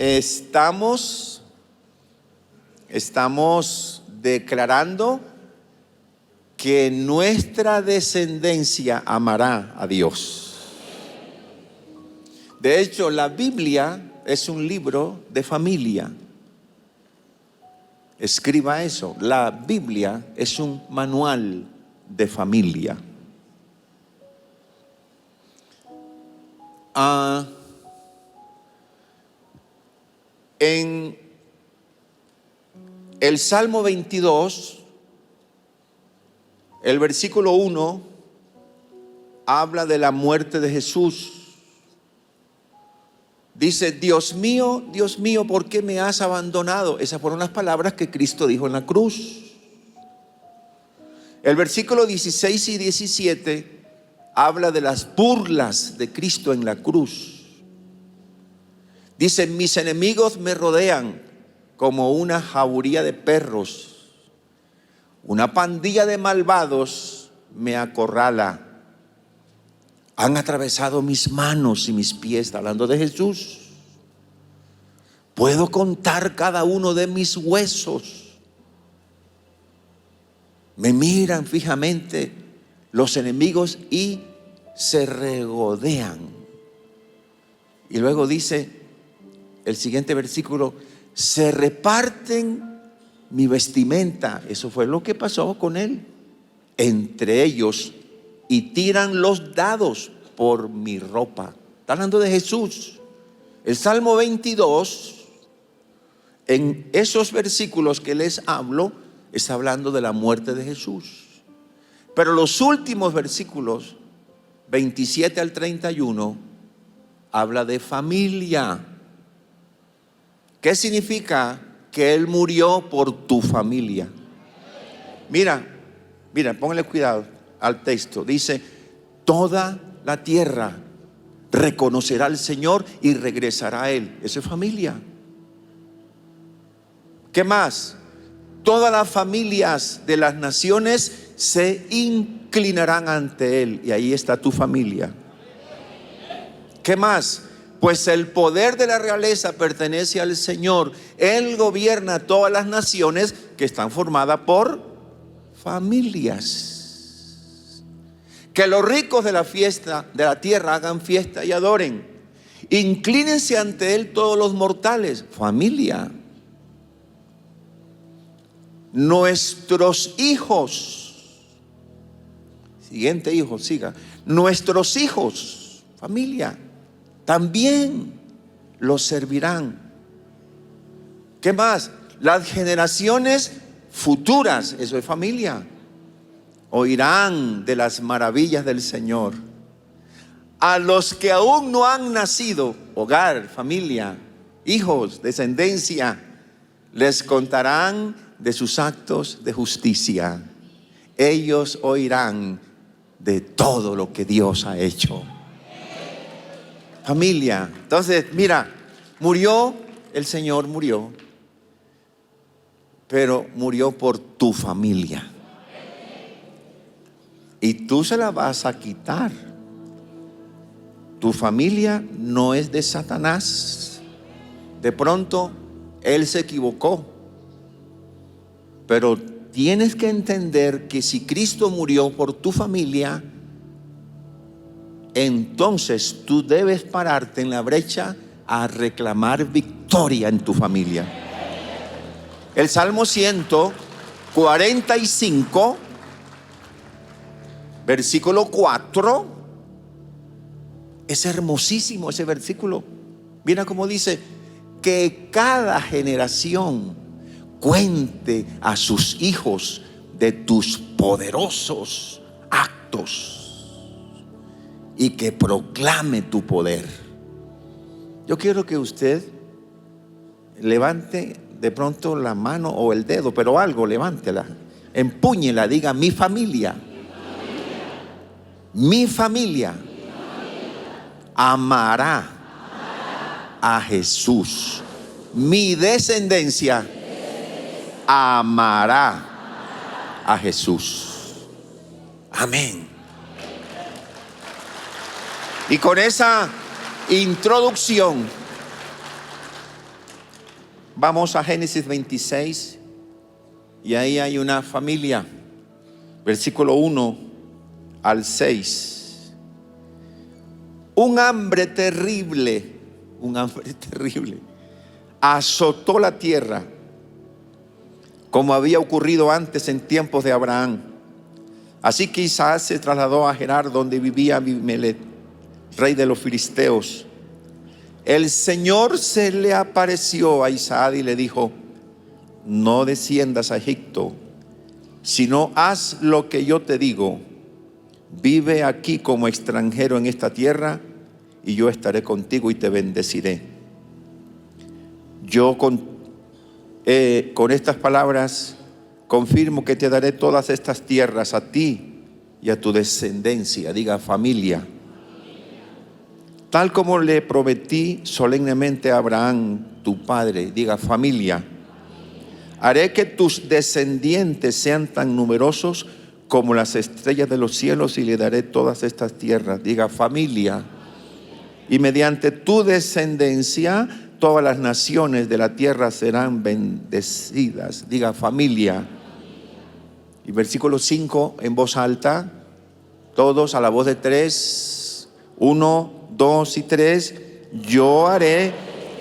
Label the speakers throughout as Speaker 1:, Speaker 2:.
Speaker 1: Estamos declarando que nuestra descendencia amará a Dios. De hecho, la Biblia es un libro de familia. Escriba eso. La Biblia es un manual de familia. En el Salmo 22, el versículo 1 habla de la muerte de Jesús. Dice: Dios mío, ¿por qué me has abandonado? Esas fueron las palabras que Cristo dijo en la cruz. El versículo 16 y 17 habla de las burlas de Cristo en la cruz. Dice: mis enemigos me rodean como una jauría de perros. Una pandilla de malvados me acorrala. Han atravesado mis manos y mis pies. Hablando de Jesús. Puedo contar cada uno de mis huesos. Me miran fijamente los enemigos y se regodean. Y luego dice el siguiente versículo: se reparten mi vestimenta. Eso fue lo que pasó con él. Entre ellos, y tiran los dados por mi ropa. Está hablando de Jesús. El Salmo 22, en esos versículos que les hablo, está hablando de la muerte de Jesús. Pero los últimos versículos, 27 al 31, habla de familia. ¿Qué significa? Que Él murió por tu familia. Mira, póngale cuidado al texto. Dice: toda la tierra reconocerá al Señor y regresará a Él. Eso es familia. ¿Qué más? Todas las familias de las naciones se inclinarán ante Él. Y ahí está tu familia. ¿Qué más? Pues el poder de la realeza pertenece al Señor. Él gobierna todas las naciones que están formadas por familias. Que los ricos de la fiesta de la tierra hagan fiesta y adoren. Inclínense ante Él todos los mortales. Familia. Nuestros hijos. Siguiente hijo, siga. Nuestros hijos, familia, también los servirán. ¿Qué más? Las generaciones futuras, eso es familia, oirán de las maravillas del Señor. A los que aún no han nacido, hogar, familia, hijos, descendencia, les contarán de sus actos de justicia. Ellos oirán de todo lo que Dios ha hecho. Familia. Entonces, mira, murió, el Señor murió, pero murió por tu familia. Y tú se la vas a quitar. Tu familia no es de Satanás. De pronto, él se equivocó. Pero tienes que entender que si Cristo murió por tu familia, entonces tú debes pararte en la brecha a reclamar victoria en tu familia. El Salmo 145, versículo 4, es hermosísimo ese versículo. Mira cómo dice: que cada generación cuente a sus hijos de tus poderosos actos y que proclame tu poder. Yo quiero que usted levante de pronto la mano o el dedo, pero algo, levántela, empúñela, diga: mi familia, mi familia amará a Jesús. Mi descendencia amará a Jesús. Amén. Y con esa introducción vamos a Génesis 26 y ahí hay una familia, versículo 1 al 6. Un hambre terrible azotó la tierra, como había ocurrido antes en tiempos de Abraham. Así que Isaac se trasladó a Gerar, donde vivía Abimelech, rey de los filisteos. El Señor se le apareció a Isaac y le dijo: no desciendas a Egipto, sino haz lo que yo te digo. Vive aquí como extranjero en esta tierra, y yo estaré contigo y te bendeciré. Yo con estas palabras confirmo que te daré todas estas tierras a ti y a tu descendencia. Diga familia. Tal como le prometí solemnemente a Abraham, tu padre. Diga familia. Haré que tus descendientes sean tan numerosos como las estrellas de los cielos, y le daré todas estas tierras. Diga familia. Y mediante tu descendencia todas las naciones de la tierra serán bendecidas. Diga familia. Y versículo 5 en voz alta, todos a la voz de 3, 1, 2 y 3. Yo haré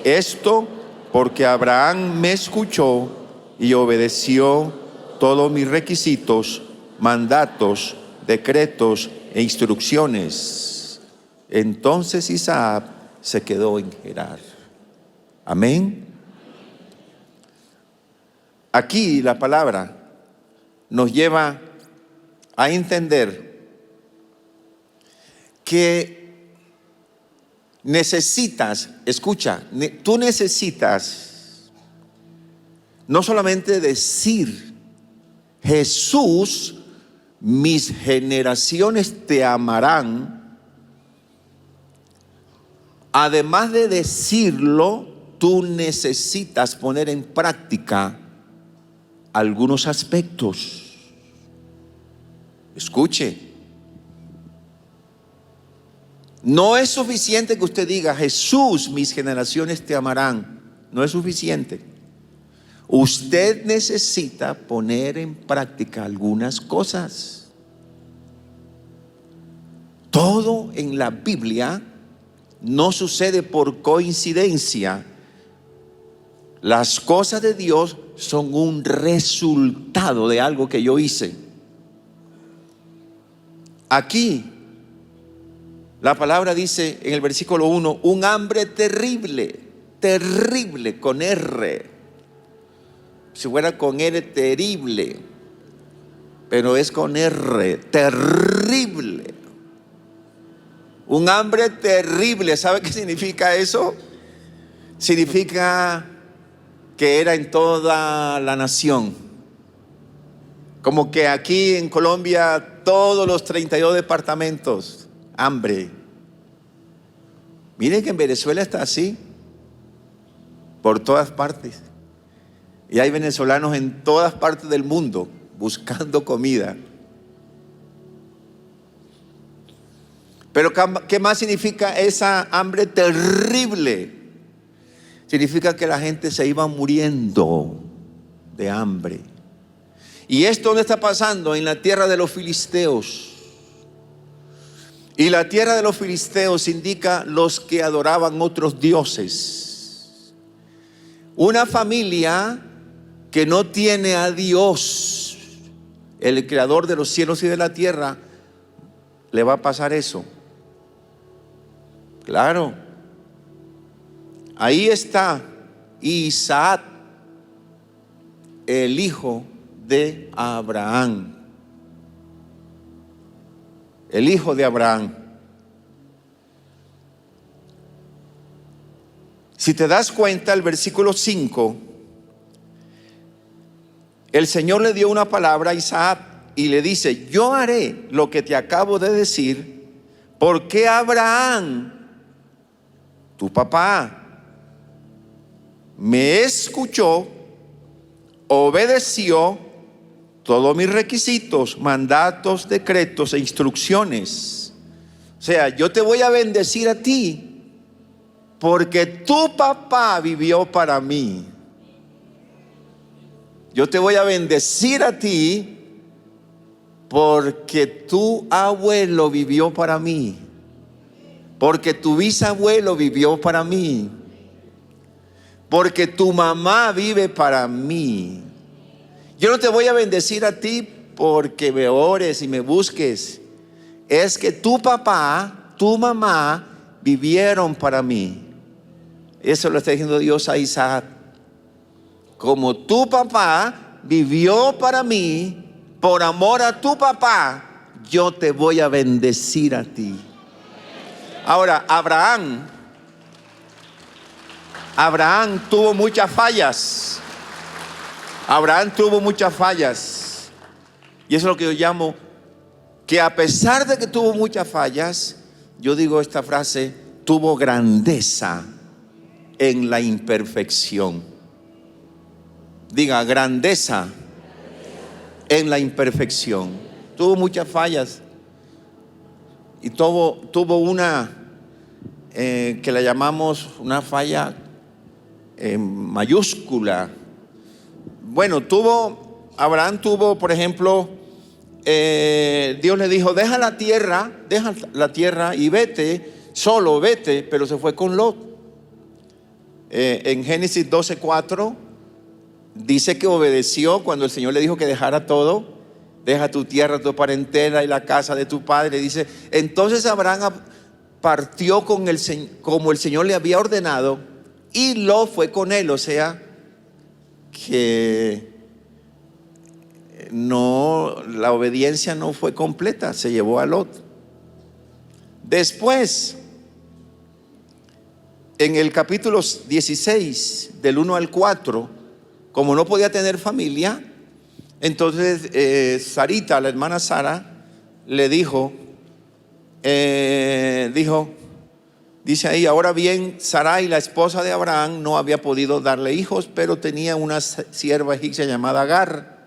Speaker 1: esto porque Abraham me escuchó y obedeció todos mis requisitos, mandatos, decretos e instrucciones. Entonces Isaac se quedó en Gerar. Amén. Aquí la palabra nos lleva a entender que necesitas, escucha, tú necesitas no solamente decir: Jesús, mis generaciones te amarán. Además de decirlo, tú necesitas poner en práctica algunos aspectos. Escuche. No es suficiente que usted diga: Jesús, mis generaciones te amarán. No es suficiente. Usted necesita poner en práctica algunas cosas. Todo en la Biblia no sucede por coincidencia. Las cosas de Dios son un resultado de algo que yo hice. Aquí la palabra dice en el versículo 1: un hambre terrible, terrible con R. Si fuera con R, terrible, pero es con R, terrible. Un hambre terrible. ¿Sabe qué significa eso? Significa que era en toda la nación. Como que aquí en Colombia todos los 32 departamentos, hambre. Miren que en Venezuela está así, por todas partes. Y hay venezolanos en todas partes del mundo buscando comida. Pero ¿qué más significa esa hambre terrible? Significa que la gente se iba muriendo de hambre. ¿Y esto dónde está pasando? En la tierra de los filisteos. Y la tierra de los filisteos indica los que adoraban otros dioses. Una familia que no tiene a Dios, el creador de los cielos y de la tierra, le va a pasar eso. Claro. Ahí está Isaac, el hijo de Abraham. El hijo de Abraham. Si te das cuenta, el versículo 5, el Señor le dio una palabra a Isaac y le dice: yo haré lo que te acabo de decir, porque Abraham, tu papá, me escuchó, obedeció todos mis requisitos, mandatos, decretos e instrucciones. O sea, yo te voy a bendecir a ti porque tu papá vivió para mí. Yo te voy a bendecir a ti porque tu abuelo vivió para mí, porque tu bisabuelo vivió para mí, porque tu mamá vive para mí. Yo no te voy a bendecir a ti porque me ores y me busques. Es que tu papá, tu mamá vivieron para mí. Eso lo está diciendo Dios a Isaac. Como tu papá vivió para mí, por amor a tu papá, yo te voy a bendecir a ti. Ahora, Abraham tuvo muchas fallas. Abraham tuvo muchas fallas. Y eso es lo que yo llamo, que a pesar de que tuvo muchas fallas, yo digo esta frase, tuvo grandeza en la imperfección. Diga, grandeza en la imperfección. Tuvo muchas fallas. Y tuvo una que la llamamos una falla mayúscula. Bueno, Abraham tuvo, por ejemplo, Dios le dijo, deja la tierra y vete, solo vete, pero se fue con Lot. En Génesis 12:4 dice que obedeció cuando el Señor le dijo que dejara todo. Deja tu tierra, tu parentela y la casa de tu padre. Dice, entonces Abraham partió como el Señor le había ordenado, y Lot fue con él. O sea, que la obediencia no fue completa, se llevó a Lot. Después, en el capítulo 16, del 1 al 4, como no podía tener familia, entonces Sarita, la hermana Sara, le dijo, dice ahí, ahora bien, Sarai, la esposa de Abraham, no había podido darle hijos, pero tenía una sierva egipcia llamada Agar.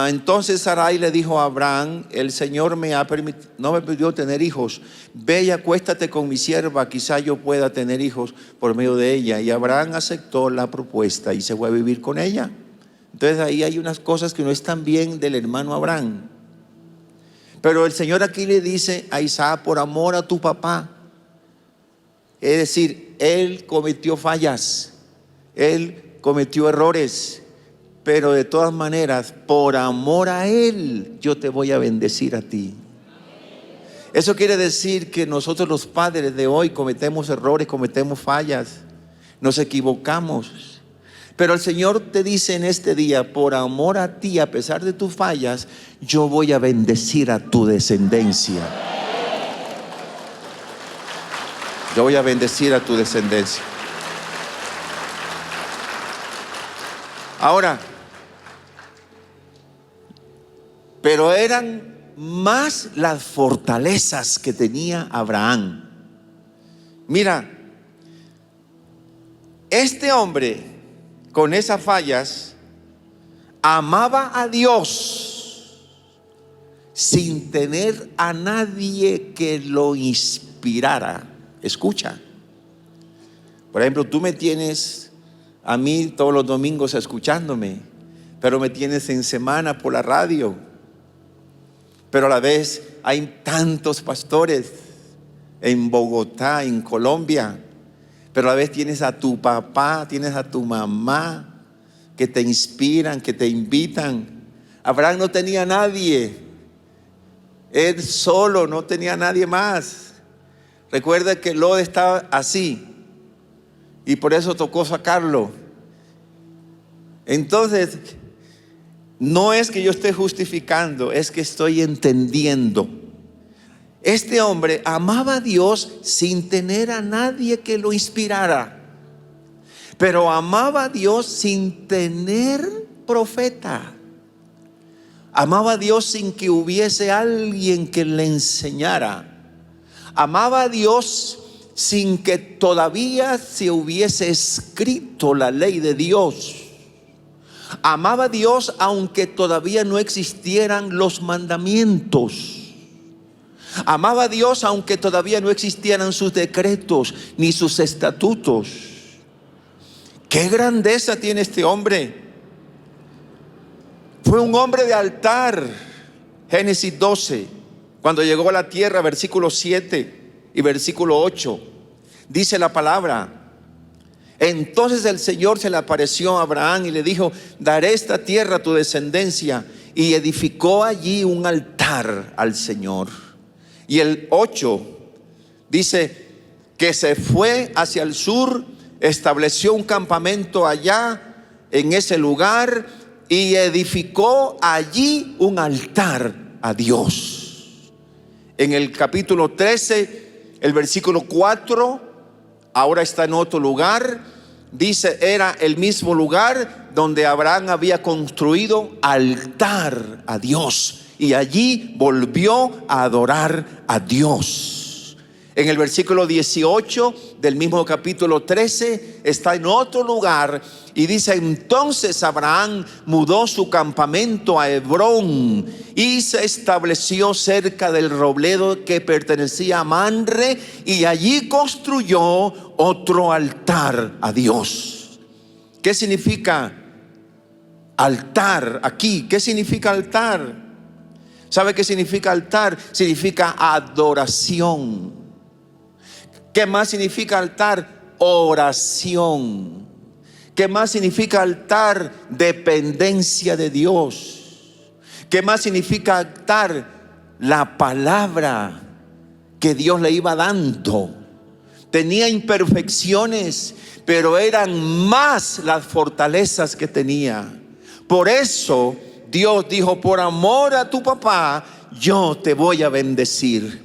Speaker 1: Entonces Sarai le dijo a Abraham, el Señor no me permitió tener hijos. Ve y acuéstate con mi sierva, quizá yo pueda tener hijos por medio de ella. Y Abraham aceptó la propuesta y se fue a vivir con ella. Entonces ahí hay unas cosas que no están bien del hermano Abraham. Pero el Señor aquí le dice a Isaac, por amor a tu papá. Es decir, él cometió fallas, él cometió errores, pero de todas maneras, por amor a él, yo te voy a bendecir a ti. Eso quiere decir que nosotros los padres de hoy cometemos errores, cometemos fallas, nos equivocamos. Pero el Señor te dice en este día, por amor a ti, a pesar de tus fallas, yo voy a bendecir a tu descendencia. Yo voy a bendecir a tu descendencia. Ahora, pero eran más las fortalezas que tenía Abraham. Mira, este hombre con esas fallas amaba a Dios sin tener a nadie que lo inspirara. Escucha, por ejemplo, tú me tienes a mí todos los domingos escuchándome, pero me tienes en semana por la radio. Pero a la vez hay tantos pastores en Bogotá, en Colombia, pero a la vez tienes a tu papá, tienes a tu mamá que te inspiran, que te invitan. Abraham no tenía a nadie, él solo, no tenía a nadie más. Recuerda que Lot estaba así y por eso tocó sacarlo. Entonces, no es que yo esté justificando, es que estoy entendiendo. Este hombre amaba a Dios sin tener a nadie que lo inspirara, pero amaba a Dios sin tener profeta. Amaba a Dios sin que hubiese alguien que le enseñara. Amaba a Dios sin que todavía se hubiese escrito la ley de Dios. Amaba a Dios aunque todavía no existieran los mandamientos. Amaba a Dios aunque todavía no existieran sus decretos ni sus estatutos. ¡Qué grandeza tiene este hombre! Fue un hombre de altar. Génesis 12, cuando llegó a la tierra, versículo 7 y versículo 8, dice la palabra: entonces el Señor se le apareció a Abraham y le dijo: daré esta tierra a tu descendencia. Y edificó allí un altar al Señor. Y el 8 dice que se fue hacia el sur, estableció un campamento allá en ese lugar y edificó allí un altar a Dios. En el capítulo 13, el versículo 4, ahora está en otro lugar. Dice, era el mismo lugar donde Abraham había construido altar a Dios, y allí volvió a adorar a Dios. En el versículo 18 del mismo capítulo 13 está en otro lugar y dice: entonces Abraham mudó su campamento a Hebrón y se estableció cerca del robledo que pertenecía a Mamre, y allí construyó otro altar a Dios. ¿Qué significa altar aquí? ¿Qué significa altar? ¿Sabe qué significa altar? Significa adoración. ¿Qué más significa altar? Oración. ¿Qué más significa altar? Dependencia de Dios. ¿Qué más significa altar? La palabra que Dios le iba dando. Tenía imperfecciones, pero eran más las fortalezas que tenía. Por eso Dios dijo: por amor a tu papá, yo te voy a bendecir.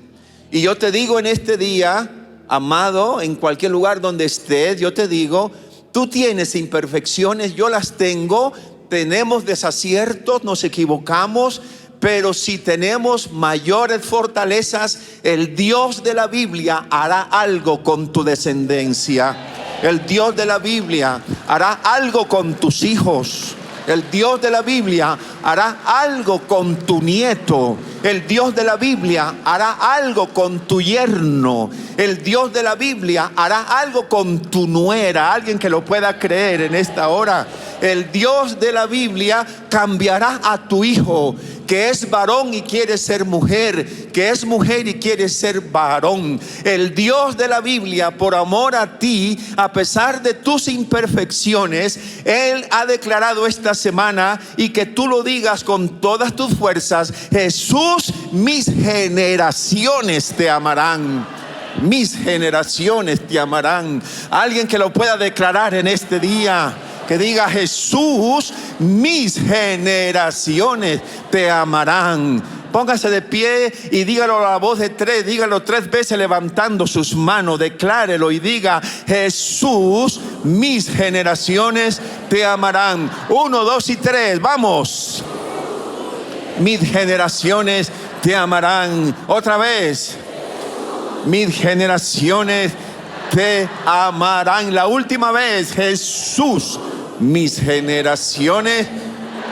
Speaker 1: Y yo te digo en este día, amado, en cualquier lugar donde estés, yo te digo: tú tienes imperfecciones, yo las tengo, tenemos desaciertos, nos equivocamos, pero si tenemos mayores fortalezas, el Dios de la Biblia hará algo con tu descendencia. El Dios de la Biblia hará algo con tus hijos. El Dios de la Biblia hará algo con tu nieto. El Dios de la Biblia hará algo con tu yerno. El Dios de la Biblia hará algo con tu nuera. Alguien que lo pueda creer en esta hora. El Dios de la Biblia cambiará a tu hijo, que es varón y quiere ser mujer, que es mujer y quiere ser varón. El Dios de la Biblia, por amor a ti, a pesar de tus imperfecciones, Él ha declarado esta semana, y que tú lo digas con todas tus fuerzas: Jesús, mis generaciones te amarán. Mis generaciones te amarán. Alguien que lo pueda declarar en este día, que diga: Jesús, mis generaciones te amarán. Póngase de pie y dígalo a la voz de tres. Dígalo 3 veces levantando sus manos. Declárelo y diga: Jesús, mis generaciones te amarán. 1, 2 y 3, vamos. Mis generaciones te amarán. Otra vez: mis generaciones te amarán. La última vez: Jesús, mis generaciones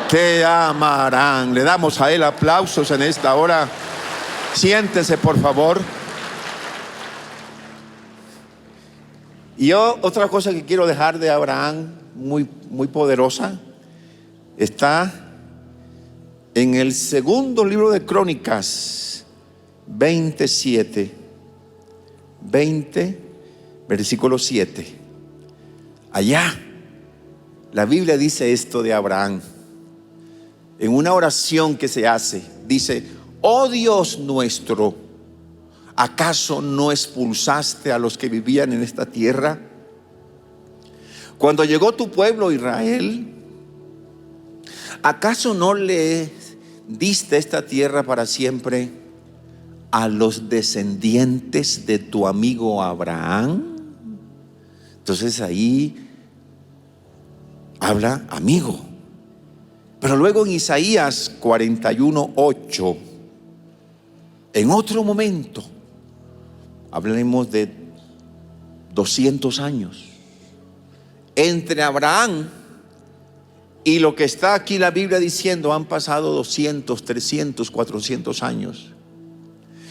Speaker 1: te amarán. Le damos a Él aplausos en esta hora. Siéntese, por favor. Y yo, otra cosa que quiero dejar de Abraham, muy poderosa, está en el segundo libro de Crónicas 27, versículo 7. Allá la Biblia dice esto de Abraham, en una oración que se hace. Dice: oh Dios nuestro, ¿acaso no expulsaste a los que vivían en esta tierra? Cuando llegó tu pueblo Israel, ¿acaso no le diste esta tierra para siempre a los descendientes de tu amigo Abraham? Entonces ahí habla amigo. Pero luego en Isaías 41:8, en otro momento, hablemos de 200 años entre Abraham y lo que está aquí la Biblia diciendo, han pasado 200, 300, 400 años.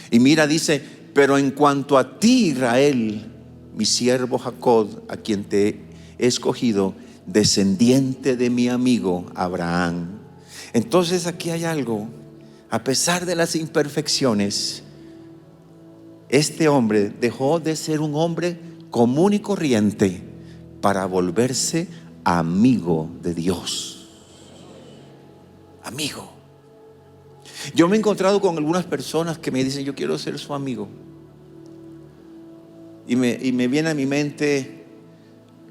Speaker 1: Y mira, dice: pero en cuanto a ti, Israel, mi siervo Jacob, a quien te he escogido, descendiente de mi amigo Abraham. Entonces aquí hay algo. A pesar de las imperfecciones, este hombre dejó de ser un hombre común y corriente para volverse amigo de Dios. Amigo. Yo me he encontrado con algunas personas que me dicen: yo quiero ser su amigo. Y me viene a mi mente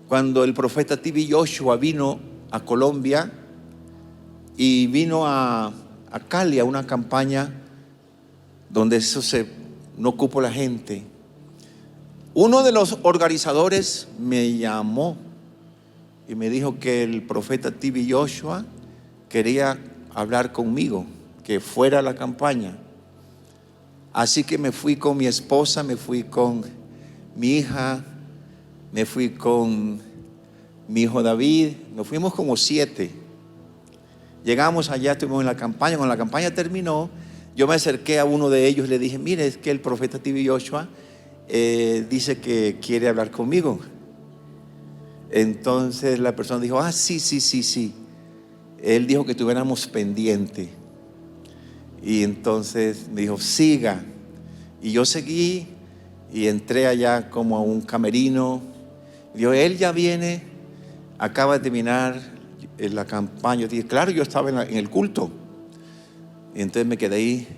Speaker 1: cuando el profeta T.B. Joshua vino a Colombia y vino a Cali a una campaña donde no cupo la gente. Uno de los organizadores me llamó y me dijo que el profeta T.B. Joshua quería hablar conmigo, que fuera a la campaña. Así que me fui con mi esposa, me fui con mi hija, me fui con mi hijo David, nos fuimos como 7. Llegamos allá, estuvimos en la campaña. Cuando la campaña terminó, yo me acerqué a uno de ellos y le dije: mire, es que el profeta T.B. Joshua dice que quiere hablar conmigo. Entonces la persona dijo: sí. Él dijo que estuviéramos pendiente. Y entonces me dijo: siga. Y yo seguí y entré allá como a un camerino. Dijo: él ya viene, acaba de terminar la campaña. Yo dije: claro, yo estaba en el culto. Y entonces me quedé ahí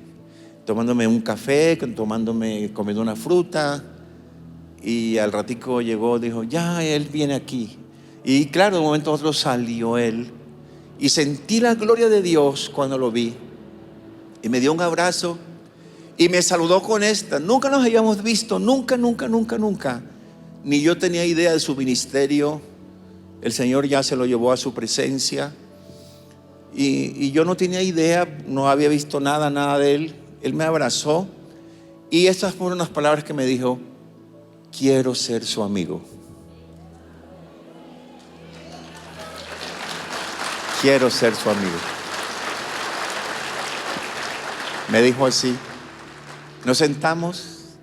Speaker 1: tomándome un café, comiendo una fruta. Y al ratico llegó, dijo: ya él viene aquí. Y claro, de un momento a otro salió él. Y sentí la gloria de Dios cuando lo vi. Y me dio un abrazo y me saludó con esta. Nunca nos habíamos visto, nunca. Ni yo tenía idea de su ministerio. El Señor ya se lo llevó a su presencia. Y yo no tenía idea, no había visto nada de él. Él me abrazó y estas fueron las palabras que me dijo: quiero ser su amigo. Quiero ser su amigo. Me dijo así. Nos sentamos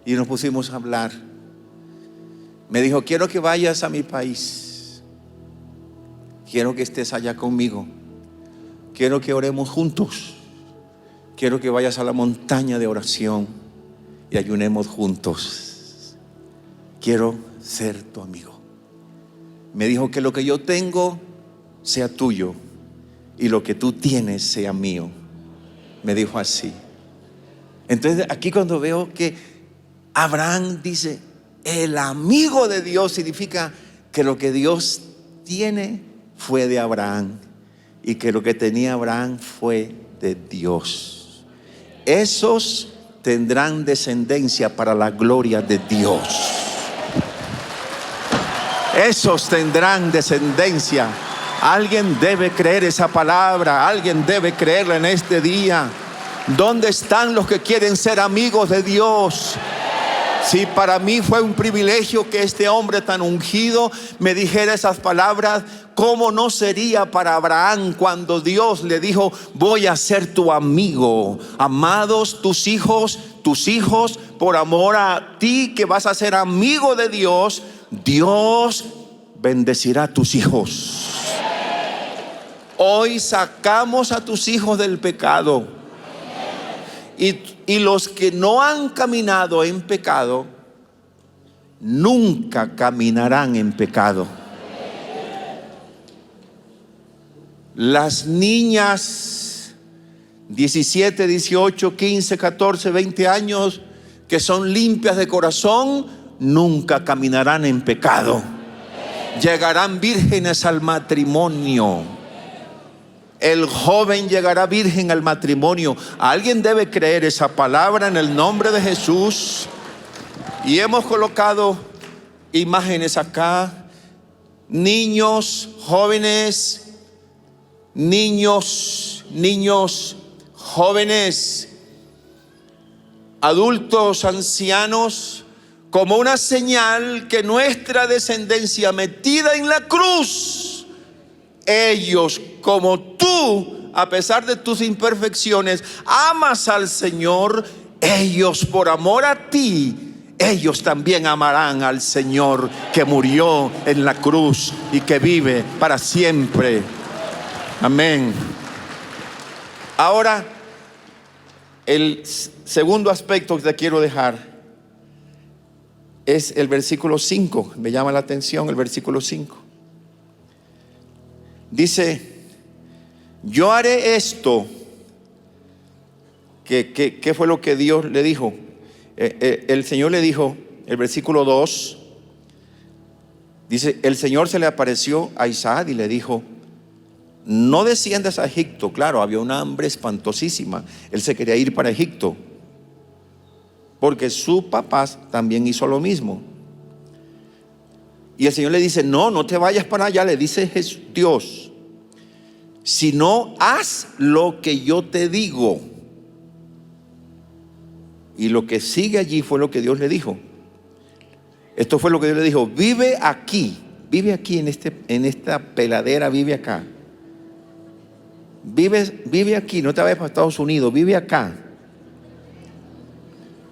Speaker 1: y nos pusimos a hablar. Me dijo: quiero que vayas a mi país. Quiero que estés allá conmigo. Quiero que oremos juntos. Quiero que vayas a la montaña de oración y ayunemos juntos. Quiero ser tu amigo. Me dijo que lo que yo tengo sea tuyo y lo que tú tienes sea mío. Me dijo así. Entonces aquí cuando veo que Abraham dice el amigo de Dios, significa que lo que Dios tiene fue de Abraham y que lo que tenía Abraham fue de Dios. Esos tendrán descendencia para la gloria de Dios. Esos tendrán descendencia. Alguien debe creer esa palabra. Alguien debe creerla en este día. ¿Dónde están los que quieren ser amigos de Dios? Si para mí fue un privilegio que este hombre tan ungido me dijera esas palabras, ¿cómo no sería para Abraham cuando Dios le dijo: voy a ser tu amigo? Amados, tus hijos, por amor a ti que vas a ser amigo de Dios, Dios bendecirá a tus hijos. Hoy sacamos a tus hijos del pecado. Y los que no han caminado en pecado, nunca caminarán en pecado. Las niñas 17, 18, 15, 14, 20 años que son limpias de corazón, nunca caminarán en pecado. Llegarán vírgenes al matrimonio. El joven llegará virgen al matrimonio. Alguien debe creer esa palabra en el nombre de Jesús. Y hemos colocado imágenes acá. Niños, jóvenes, niños, jóvenes, adultos, ancianos, como una señal que nuestra descendencia metida en la cruz, ellos como tú, a pesar de tus imperfecciones, amas al Señor. Ellos por amor a ti, ellos también amarán al Señor que murió en la cruz y que vive para siempre. Amén. Ahora, el segundo aspecto que te quiero dejar es el versículo 5. Me llama la atención el versículo 5. Dice: yo haré esto. ¿Qué fue lo que Dios le dijo? El Señor le dijo, el versículo 2, dice: el Señor se le apareció a Isaac y le dijo: no desciendas a Egipto. Claro, había una hambre espantosísima. Él se quería ir para Egipto, porque su papá también hizo lo mismo. Y el Señor le dice: no, no te vayas para allá. Le dice Dios: si no, haz lo que yo te digo. Y lo que sigue allí fue lo que Dios le dijo. Esto fue lo que Dios le dijo: vive aquí en esta peladera, vive acá. Vive aquí, no te vayas para Estados Unidos, vive acá.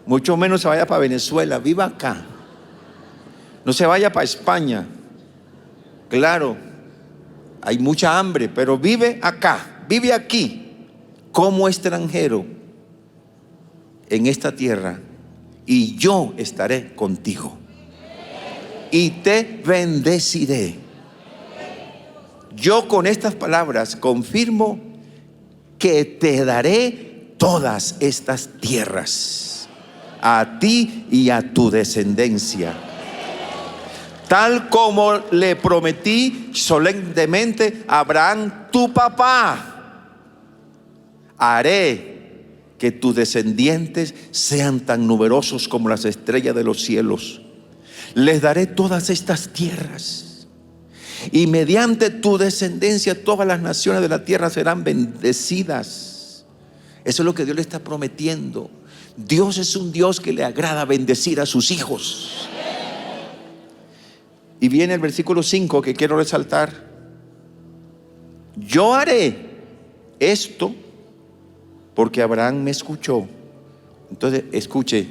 Speaker 1: Mucho menos se vaya para Venezuela, viva acá. No se vaya para España. Claro, hay mucha hambre, pero vive acá, vive aquí, como extranjero en esta tierra, y yo estaré contigo y te bendeciré. Yo con estas palabras confirmo que te daré todas estas tierras, a ti y a tu descendencia, tal como le prometí solemnemente a Abraham, tu papá. Haré que tus descendientes sean tan numerosos como las estrellas de los cielos. Les daré todas estas tierras, y mediante tu descendencia todas las naciones de la tierra serán bendecidas. Eso es lo que Dios le está prometiendo. Dios es un Dios que le agrada bendecir a sus hijos. Y viene el versículo 5 que quiero resaltar: yo haré esto porque Abraham me escuchó. Entonces, escuche,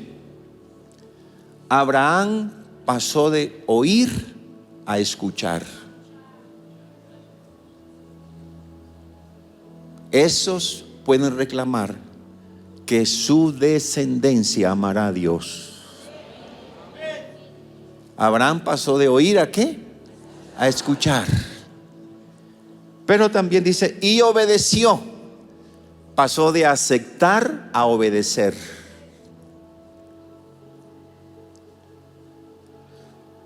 Speaker 1: Abraham pasó de oír a escuchar. Esos pueden reclamar que su descendencia amará a Dios. Abraham pasó de oír a ¿qué? A escuchar. Pero también dice: y obedeció. Pasó de aceptar a obedecer.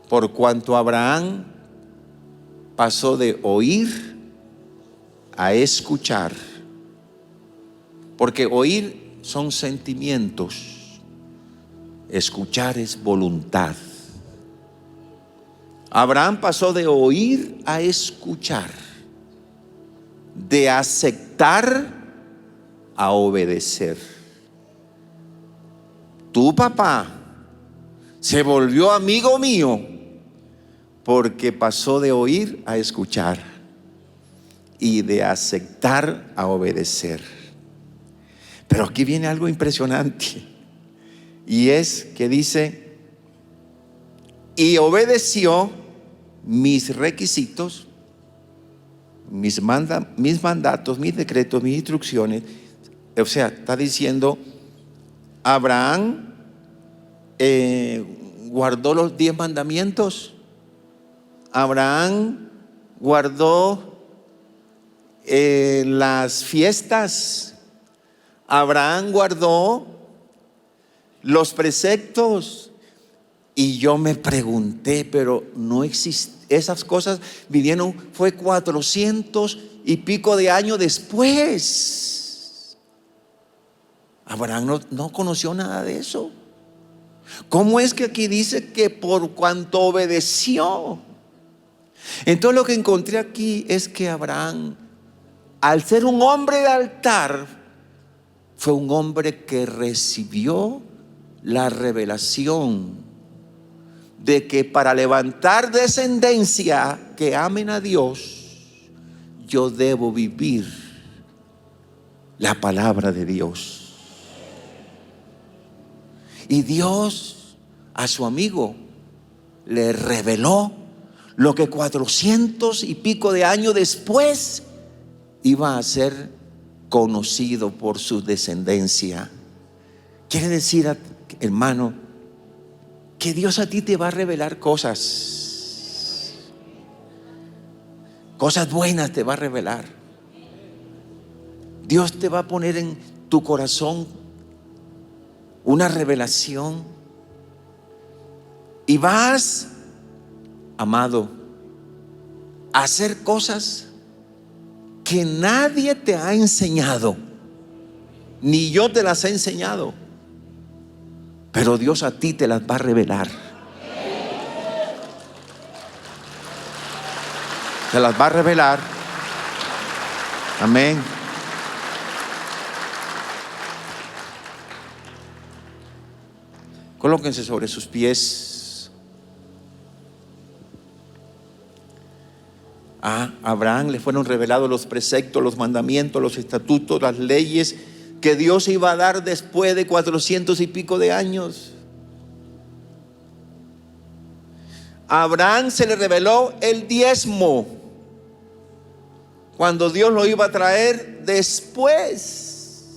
Speaker 1: Por cuanto Abraham pasó de oír a escuchar. Porque oír son sentimientos, escuchar es voluntad. Abraham pasó de oír a escuchar, de aceptar a obedecer. Tu papá se volvió amigo mío porque pasó de oír a escuchar y de aceptar a obedecer. Pero aquí viene algo impresionante, y es que dice: y obedeció mis requisitos, mis mandatos, mis decretos, mis instrucciones. O sea, está diciendo, Abraham guardó los 10 mandamientos. Abraham guardó las fiestas. Abraham guardó los preceptos. Y yo me pregunté, pero no existe. Esas cosas vinieron, fue 400 y pico de años después. Abraham no conoció nada de eso. ¿Cómo es que aquí dice que por cuanto obedeció? Entonces lo que encontré aquí es que Abraham, al ser un hombre de altar, fue un hombre que recibió la revelación de que para levantar descendencia que amen a Dios, yo debo vivir la palabra de Dios. Y Dios a su amigo le reveló lo que 400 y pico de años después iba a hacer conocido por su descendencia. Quiere decir, hermano, que Dios a ti te va a revelar cosas buenas te va a revelar. Dios te va a poner en tu corazón una revelación y vas, amado, a hacer cosas que nadie te ha enseñado, ni yo te las he enseñado, pero Dios a ti te las va a revelar. Te las va a revelar. Amén. Colóquense sobre sus pies. A Abraham le fueron revelados los preceptos, los mandamientos, los estatutos, las leyes que Dios iba a dar después de 400 y pico de años. A Abraham se le reveló el diezmo cuando Dios lo iba a traer después.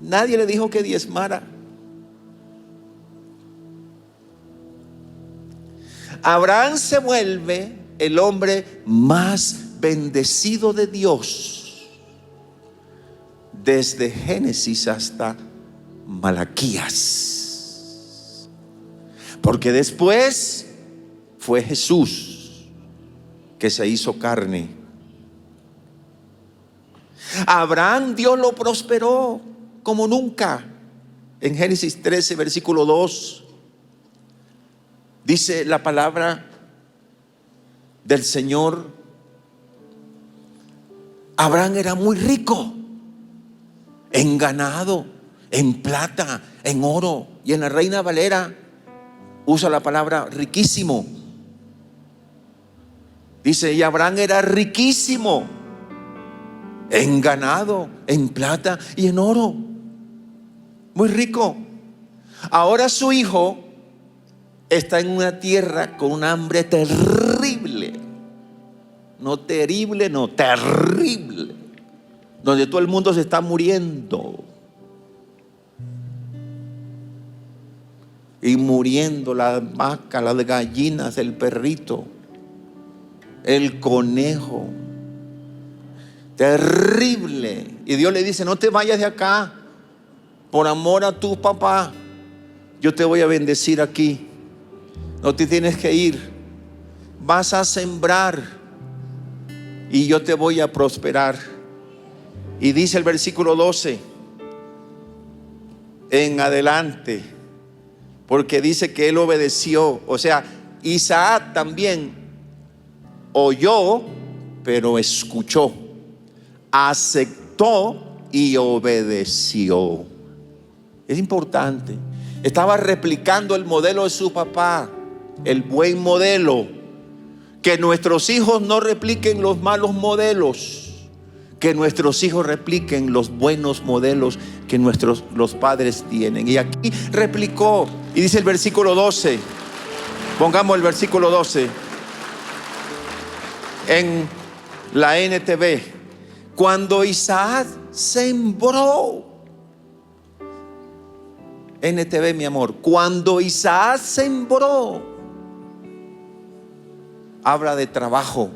Speaker 1: Nadie le dijo que diezmara. Abraham se vuelve el hombre más bendecido de Dios desde Génesis hasta Malaquías, porque después fue Jesús que se hizo carne. Abraham Dios lo prosperó como nunca. En Génesis 13 versículo 2 dice la palabra del Señor: Abraham era muy rico en ganado, en plata, en oro, y en la Reina Valera usa la palabra riquísimo. Dice, y Abraham era riquísimo en ganado, en plata y en oro. Muy rico. Ahora su hijo está en una tierra con un hambre terrible. No terrible, no, terrible. Donde todo el mundo se está muriendo. Y muriendo las vacas, las gallinas, el perrito, el conejo. Terrible. Y Dios le dice, no te vayas de acá. Por amor a tu papá, yo te voy a bendecir aquí. No te tienes que ir. Vas a sembrar y yo te voy a prosperar. Y dice el versículo 12 en adelante, porque dice que él obedeció. O sea, Isaac también oyó, pero escuchó, aceptó y obedeció. Es importante. Estaba replicando el modelo de su papá, el buen modelo. Que nuestros hijos no repliquen los malos modelos, que nuestros hijos repliquen los buenos modelos que los padres tienen. Y aquí replicó, y dice el versículo 12, pongamos el versículo 12 en la NTV. Cuando Isaac sembró, NTV mi amor, cuando Isaac sembró, habla de trabajo,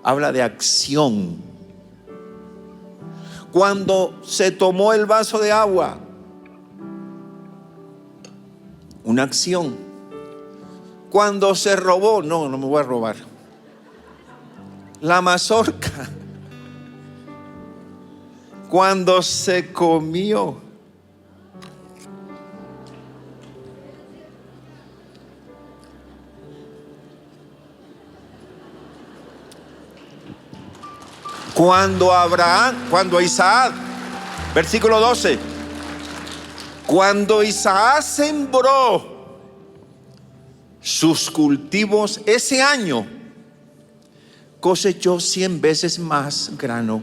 Speaker 1: habla de acción. Cuando se tomó el vaso de agua, una acción. Cuando se robó, no me voy a robar, la mazorca. Cuando se comió, cuando Isaac, versículo 12, cuando Isaac sembró sus cultivos ese año, cosechó 100 veces más grano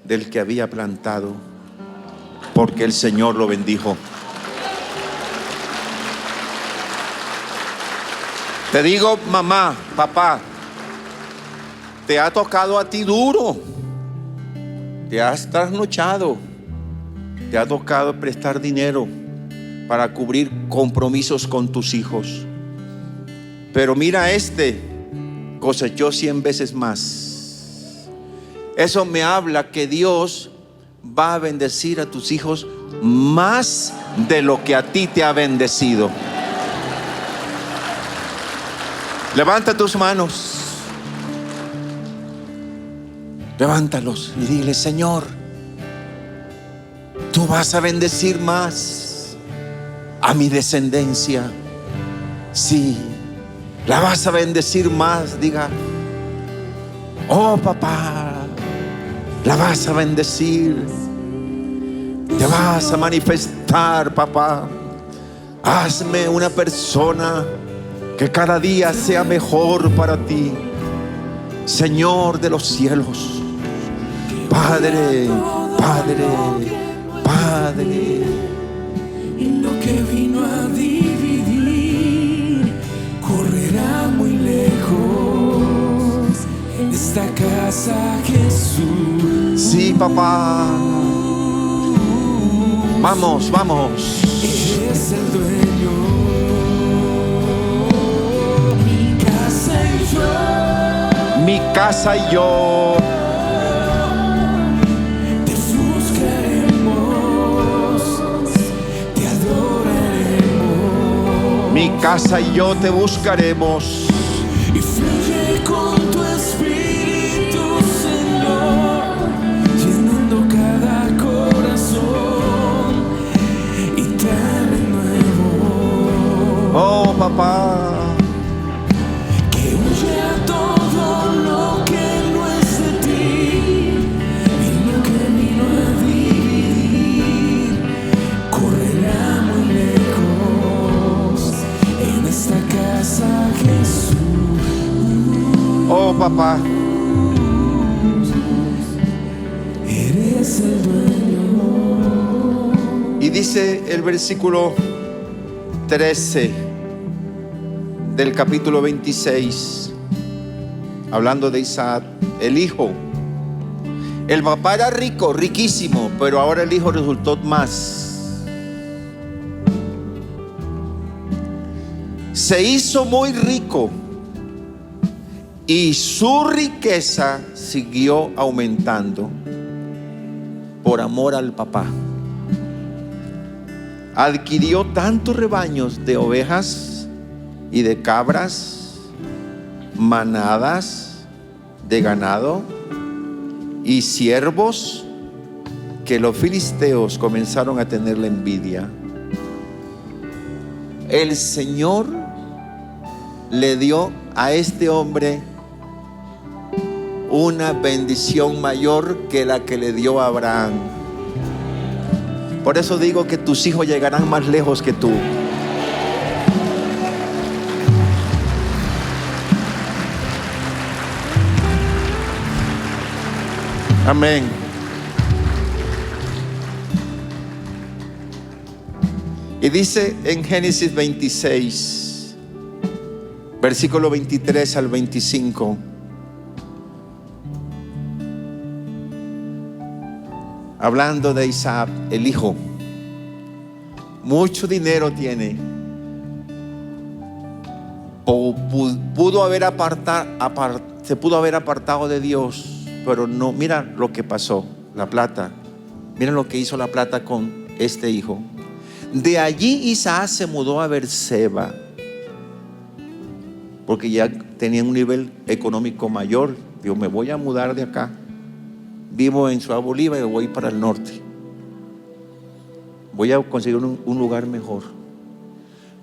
Speaker 1: del que había plantado, porque el Señor lo bendijo. Te digo, mamá, papá, te ha tocado a ti duro. te has trasnochado, te ha tocado prestar dinero para cubrir compromisos con tus hijos. Pero mira, cosechó 100 veces más. Eso me habla que Dios va a bendecir a tus hijos más de lo que a ti te ha bendecido. Levanta tus manos, levántalos y dile: Señor, tú vas a bendecir más a mi descendencia. Sí, la vas a bendecir más. Diga: oh papá, la vas a bendecir. Te vas a manifestar, papá. Hazme una persona que cada día sea mejor para ti, Señor de los cielos. Padre, Padre, Padre.
Speaker 2: Y lo que vino a dividir correrá muy lejos de esta casa, Jesús.
Speaker 1: Sí, papá. Vamos, vamos.
Speaker 2: Eres el dueño. Mi casa y yo.
Speaker 1: Mi casa y yo.
Speaker 2: Te buscaremos, te adoraremos.
Speaker 1: Mi casa y yo te buscaremos.
Speaker 2: Y fluye con tu espíritu, Señor, llenando cada corazón y te renuevo.
Speaker 1: Oh, papá.
Speaker 2: Que huya todo lo que no es de ti y lo que vino a dividir correrá muy lejos en esta casa, Jesús.
Speaker 1: Oh, papá.
Speaker 2: Eres el dueño.
Speaker 1: Y dice el versículo 13 del capítulo 26, hablando de Isaac, el hijo. El papá era rico, riquísimo, pero ahora el hijo resultó más. Se hizo muy rico y su riqueza siguió aumentando por amor al papá. Adquirió tantos rebaños de ovejas y de cabras, manadas de ganado y siervos, que los filisteos comenzaron a tenerle envidia. El Señor le dio a este hombre una bendición mayor que la que le dio a Abraham. Por eso digo que tus hijos llegarán más lejos que tú. Amén. Y dice en Génesis 26, versículo 23 al 25. Hablando de Isaac, el hijo. Mucho dinero tiene. Pudo haber se pudo haber apartado de Dios, pero no. Mira lo que pasó, la plata. Mira lo que hizo la plata con este hijo. De allí Isaac se mudó a Beerseba, porque ya tenía un nivel económico mayor. Dijo: me voy a mudar de acá. Vivo en Ciudad Bolívar y voy para el norte. Voy a conseguir un lugar mejor.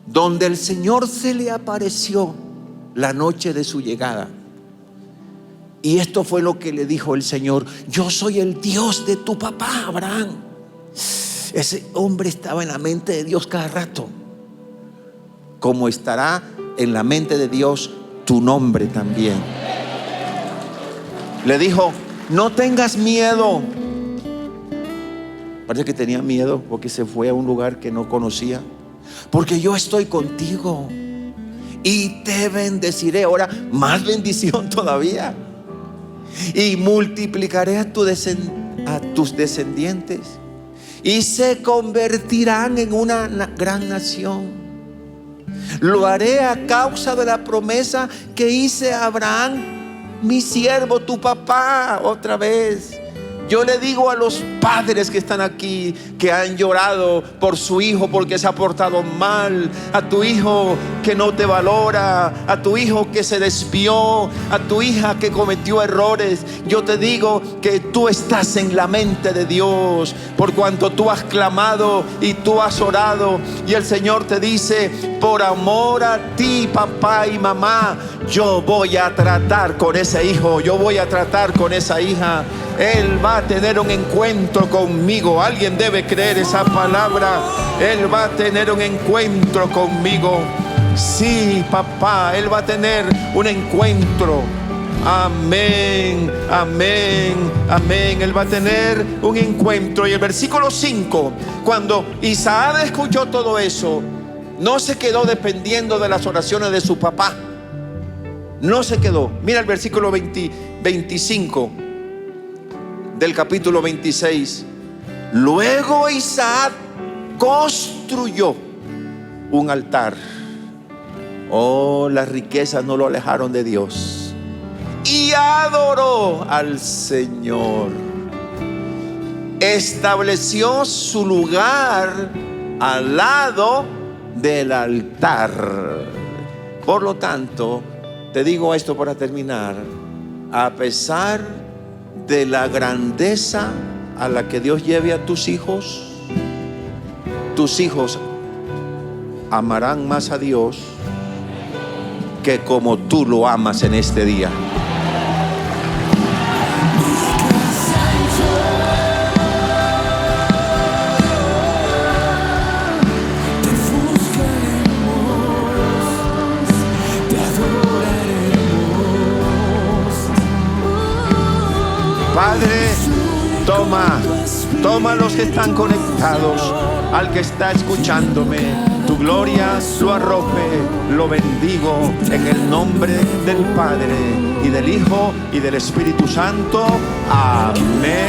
Speaker 1: Donde el Señor se le apareció la noche de su llegada. Y esto fue lo que le dijo el Señor: yo soy el Dios de tu papá Abraham. Ese hombre estaba en la mente de Dios cada rato, como estará en la mente de Dios tu nombre también. Le dijo: no tengas miedo. Parece que tenía miedo porque se fue a un lugar que no conocía. Porque yo estoy contigo y te bendeciré. Ahora más bendición todavía. Y multiplicaré a tu a tus descendientes y se convertirán en una gran nación. Lo haré a causa de la promesa que hice a Abraham, mi siervo, tu papá. Otra vez, yo le digo a los padres que están aquí, que han llorado por su hijo porque se ha portado mal, a tu hijo que no te valora, a tu hijo que se desvió, a tu hija que cometió errores, yo te digo que tú estás en la mente de Dios, por cuanto tú has clamado y tú has orado, y el Señor te dice: por amor a ti, papá y mamá, yo voy a tratar con ese hijo, yo voy a tratar con esa hija. Él va a tener un encuentro conmigo. Alguien debe creer esa palabra. Él va a tener un encuentro conmigo. Sí, papá, Él va a tener un encuentro. Amén, amén, amén. Él va a tener un encuentro. Y el versículo 5, cuando Isaac escuchó todo eso, no se quedó dependiendo de las oraciones de su papá. No se quedó. Mira el versículo 25 del capítulo 26. Luego Isaac construyó un altar. Oh, las riquezas no lo alejaron de Dios. Y adoró al Señor. Estableció su lugar al lado del altar. Por lo tanto, te digo esto para terminar: a pesar de la grandeza a la que Dios lleve a tus hijos amarán más a Dios que como tú lo amas en este día. Padre, toma los que están conectados, al que está escuchándome. Tu gloria lo arrope, lo bendigo en el nombre del Padre y del Hijo y del Espíritu Santo. Amén.